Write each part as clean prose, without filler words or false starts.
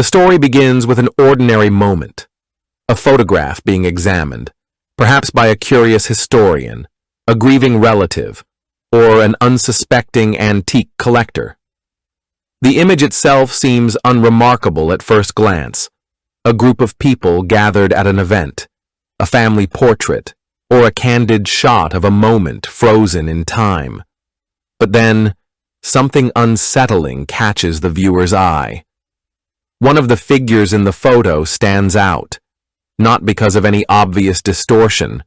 The story begins with an ordinary moment, a photograph being examined, perhaps by a curious historian, a grieving relative, or an unsuspecting antique collector. The image itself seems unremarkable at first glance, a group of people gathered at an event, a family portrait, or a candid shot of a moment frozen in time. But then, something unsettling catches the viewer's eye. One of the figures in the photo stands out, not because of any obvious distortion,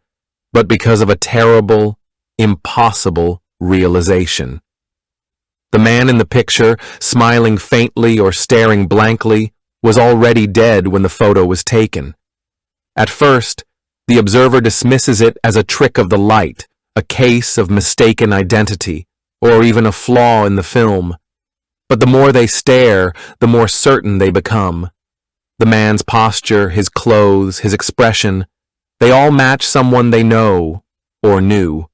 but because of a terrible, impossible realization. The man in the picture, smiling faintly or staring blankly, was already dead when the photo was taken. At first, the observer dismisses it as a trick of the light, a case of mistaken identity, or even a flaw in the film. But the more they stare, the more certain they become. The man's posture, his clothes, his expression, they all match someone they know or knew.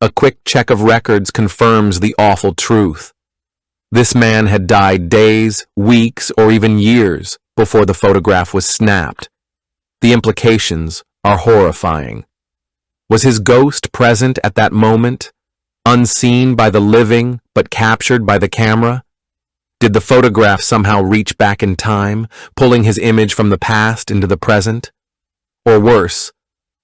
A quick check of records confirms the awful truth. This man had died days, weeks, or even years before the photograph was snapped. The implications are horrifying. Was his ghost present at that moment, unseen by the living but captured by the camera? Did the photograph somehow reach back in time, pulling his image from the past into the present? Or worse,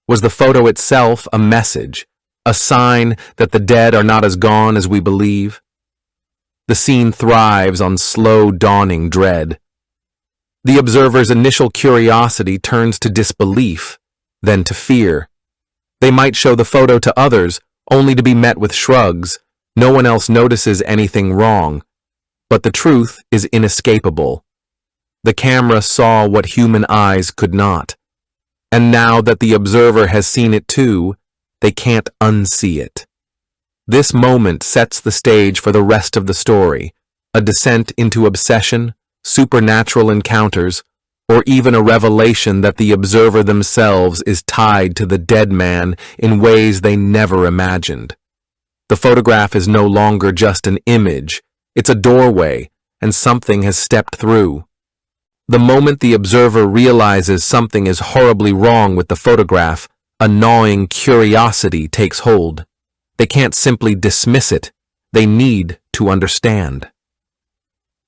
was the photo itself a message, a sign that the dead are not as gone as we believe? The scene thrives on slow dawning dread. The observer's initial curiosity turns to disbelief, then to fear. They might show the photo to others, only to be met with shrugs. No one else notices anything wrong. But the truth is inescapable. The camera saw what human eyes could not. And now that the observer has seen it too, they can't unsee it. This moment sets the stage for the rest of the story, a descent into obsession, supernatural encounters, or even a revelation that the observer themselves is tied to the dead man in ways they never imagined. The photograph is no longer just an image, it's a doorway, and something has stepped through. The moment the observer realizes something is horribly wrong with the photograph, a gnawing curiosity takes hold. They can't simply dismiss it, they need to understand.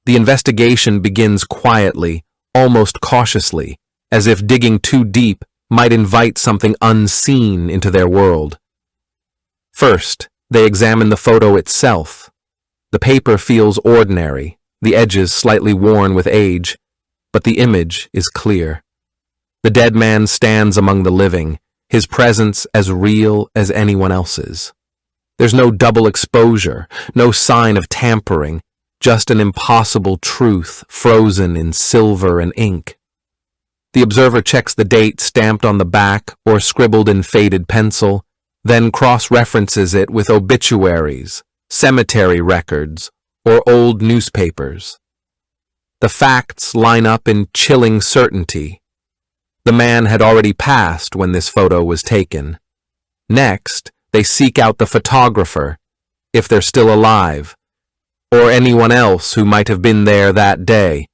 The investigation begins quietly, almost cautiously, as if digging too deep might invite something unseen into their world. First, they examine the photo itself. The paper feels ordinary, the edges slightly worn with age, but the image is clear. The dead man stands among the living, his presence as real as anyone else's. There's no double exposure, no sign of tampering, just an impossible truth frozen in silver and ink. The observer checks the date stamped on the back or scribbled in faded pencil, then cross-references it with obituaries, cemetery records, or old newspapers. The facts line up in chilling certainty. The man had already passed when this photo was taken. Next, they seek out the photographer, if they're still alive, or anyone else who might have been there that day.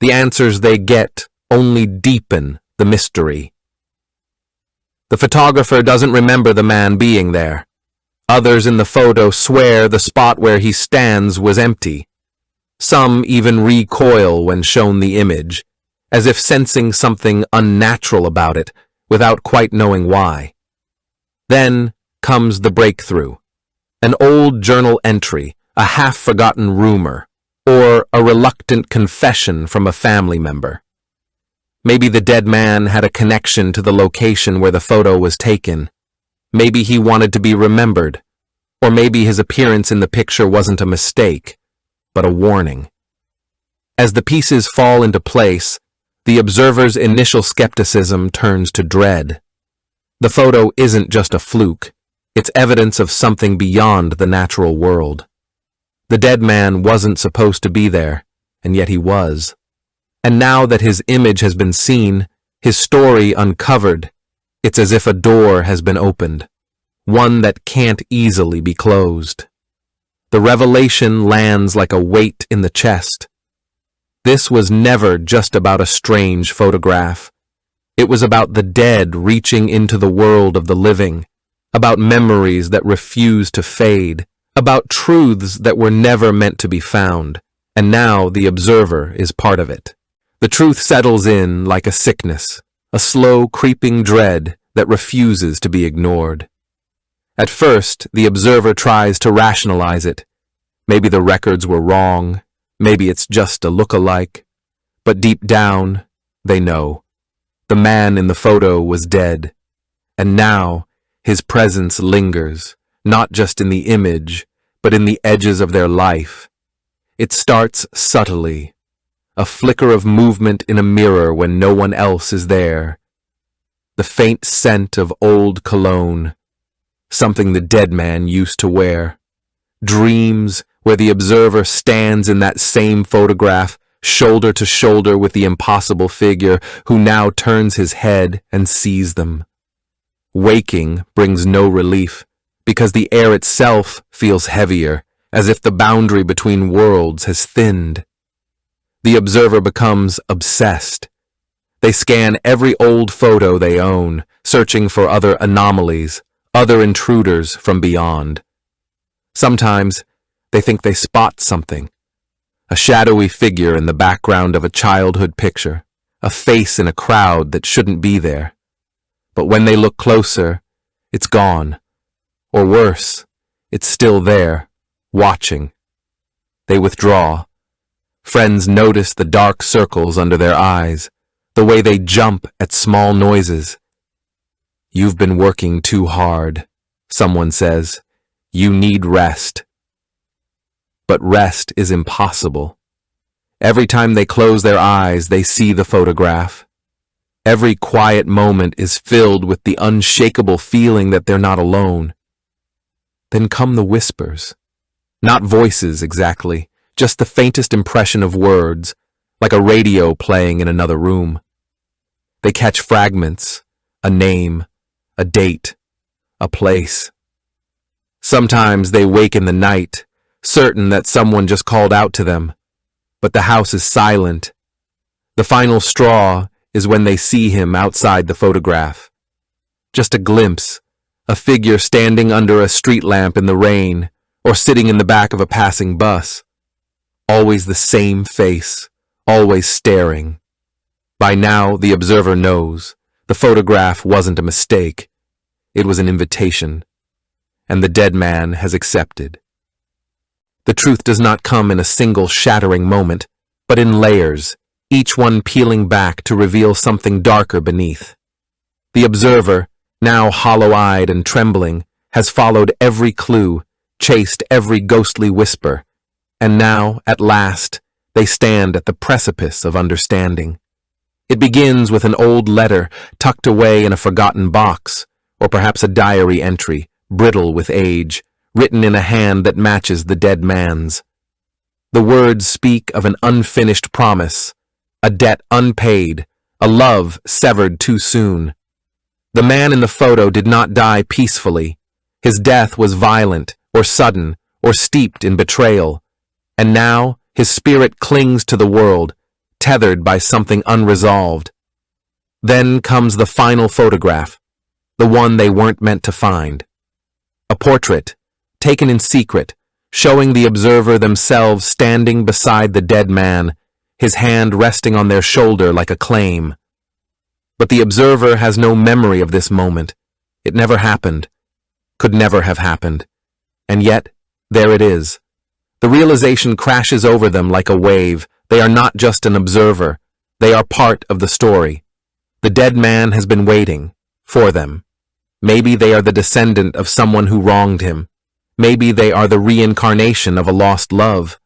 The answers they get only deepen the mystery. The photographer doesn't remember the man being there. Others in the photo swear the spot where he stands was empty. Some even recoil when shown the image, as if sensing something unnatural about it, without quite knowing why. Then comes the breakthrough. An old journal entry, a half-forgotten rumor, or a reluctant confession from a family member. Maybe the dead man had a connection to the location where the photo was taken. Maybe he wanted to be remembered, or maybe his appearance in the picture wasn't a mistake, but a warning. As the pieces fall into place, the observer's initial skepticism turns to dread. The photo isn't just a fluke, it's evidence of something beyond the natural world. The dead man wasn't supposed to be there, and yet he was. And now that his image has been seen, his story uncovered, it's as if a door has been opened, one that can't easily be closed. The revelation lands like a weight in the chest. This was never just about a strange photograph. It was about the dead reaching into the world of the living, about memories that refused to fade, about truths that were never meant to be found, and now the observer is part of it. The truth settles in like a sickness, a slow creeping dread that refuses to be ignored. At first, the observer tries to rationalize it. Maybe the records were wrong, maybe it's just a look-alike, but deep down, they know. The man in the photo was dead, and now his presence lingers, not just in the image, but in the edges of their life. It starts subtly, a flicker of movement in a mirror when no one else is there. The faint scent of old cologne, something the dead man used to wear. Dreams where the observer stands in that same photograph, shoulder to shoulder with the impossible figure who now turns his head and sees them. Waking brings no relief, because the air itself feels heavier, as if the boundary between worlds has thinned. The observer becomes obsessed. They scan every old photo they own, searching for other anomalies, other intruders from beyond. Sometimes they think they spot something, a shadowy figure in the background of a childhood picture, a face in a crowd that shouldn't be there. But when they look closer, it's gone. Or worse, it's still there, watching. They withdraw. Friends notice the dark circles under their eyes, the way they jump at small noises. "You've been working too hard," someone says. "You need rest." But rest is impossible. Every time they close their eyes, they see the photograph. Every quiet moment is filled with the unshakable feeling that they're not alone. Then come the whispers. Not voices exactly, just the faintest impression of words, like a radio playing in another room. They catch fragments, a name, a date, a place. Sometimes they wake in the night, certain that someone just called out to them, but the house is silent. The final straw is when they see him outside the photograph. Just a glimpse, a figure standing under a street lamp in the rain, or sitting in the back of a passing bus. Always the same face, always staring. By now, the observer knows the photograph wasn't a mistake. It was an invitation, and the dead man has accepted. The truth does not come in a single shattering moment, but in layers, each one peeling back to reveal something darker beneath. The observer, now hollow-eyed and trembling, has followed every clue, chased every ghostly whisper, and now, at last, they stand at the precipice of understanding. It begins with an old letter tucked away in a forgotten box, or perhaps a diary entry, brittle with age, written in a hand that matches the dead man's. The words speak of an unfinished promise, a debt unpaid, a love severed too soon. The man in the photo did not die peacefully. His death was violent, or sudden, or steeped in betrayal. And now his spirit clings to the world, tethered by something unresolved. Then comes the final photograph, the one they weren't meant to find. A portrait, taken in secret, showing the observer themselves standing beside the dead man, his hand resting on their shoulder like a claim. But the observer has no memory of this moment. It never happened, could never have happened. And yet, there it is. The realization crashes over them like a wave. They are not just an observer. They are part of the story. The dead man has been waiting for them. Maybe they are the descendant of someone who wronged him. Maybe they are the reincarnation of a lost love.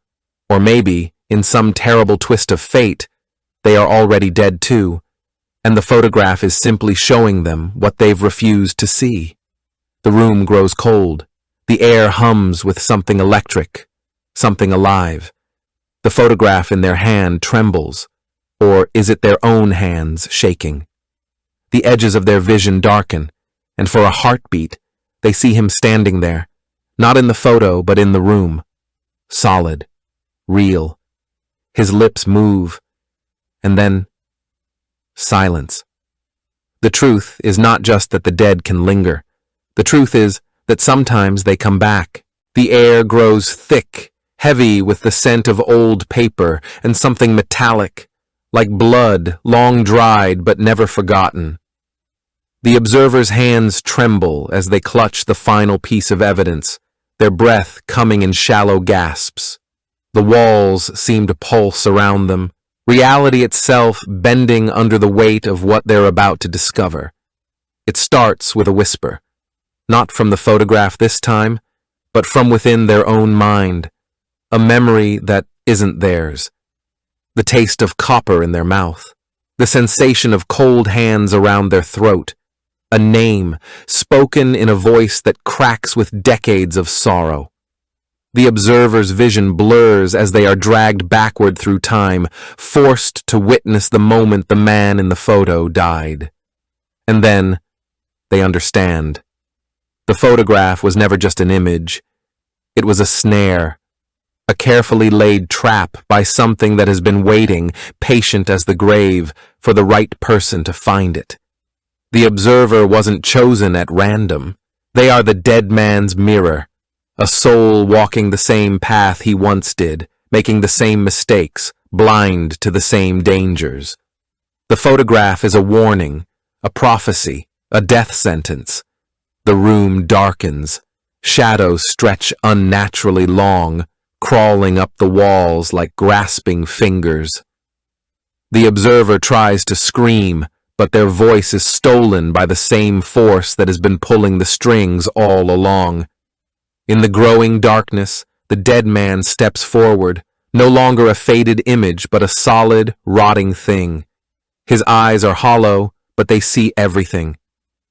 Or maybe, in some terrible twist of fate, they are already dead too, and the photograph is simply showing them what they've refused to see. The room grows cold. The air hums with something electric, something alive. The photograph in their hand trembles, or is it their own hands shaking? The edges of their vision darken, and for a heartbeat, they see him standing there, not in the photo but in the room, solid, real. His lips move, and then silence. The truth is not just that the dead can linger. The truth is that sometimes they come back. The air grows thick, heavy with the scent of old paper and something metallic, like blood, long dried but never forgotten. The observer's hands tremble as they clutch the final piece of evidence, their breath coming in shallow gasps. The walls seem to pulse around them, reality itself bending under the weight of what they're about to discover. It starts with a whisper, not from the photograph this time, but from within their own mind, a memory that isn't theirs. The taste of copper in their mouth, the sensation of cold hands around their throat, a name spoken in a voice that cracks with decades of sorrow. The observer's vision blurs as they are dragged backward through time, forced to witness the moment the man in the photo died. And then they understand. The photograph was never just an image. It was a snare, a carefully laid trap by something that has been waiting, patient as the grave, for the right person to find it. The observer wasn't chosen at random. They are the dead man's mirror, a soul walking the same path he once did, making the same mistakes, blind to the same dangers. The photograph is a warning, a prophecy, a death sentence. The room darkens. Shadows stretch unnaturally long, crawling up the walls like grasping fingers. The observer tries to scream, but their voice is stolen by the same force that has been pulling the strings all along. In the growing darkness, the dead man steps forward, no longer a faded image, but a solid, rotting thing. His eyes are hollow, but they see everything.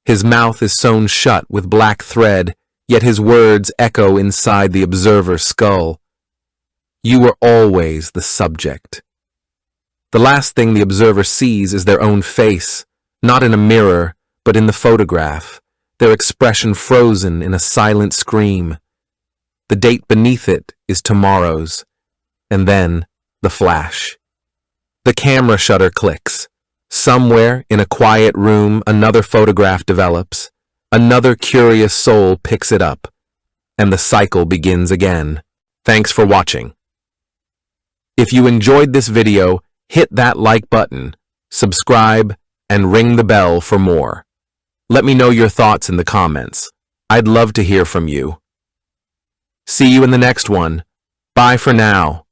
His mouth is sewn shut with black thread, yet his words echo inside the observer's skull. You were always the subject. The last thing the observer sees is their own face, not in a mirror, but in the photograph, their expression frozen in a silent scream. The date beneath it is tomorrow's, and then the flash. The camera shutter clicks. Somewhere in a quiet room, another photograph develops. Another curious soul picks it up, and the cycle begins again. Thanks for watching. If you enjoyed this video, hit that like button, subscribe, and ring the bell for more. Let me know your thoughts in the comments. I'd love to hear from you. See you in the next one. Bye for now.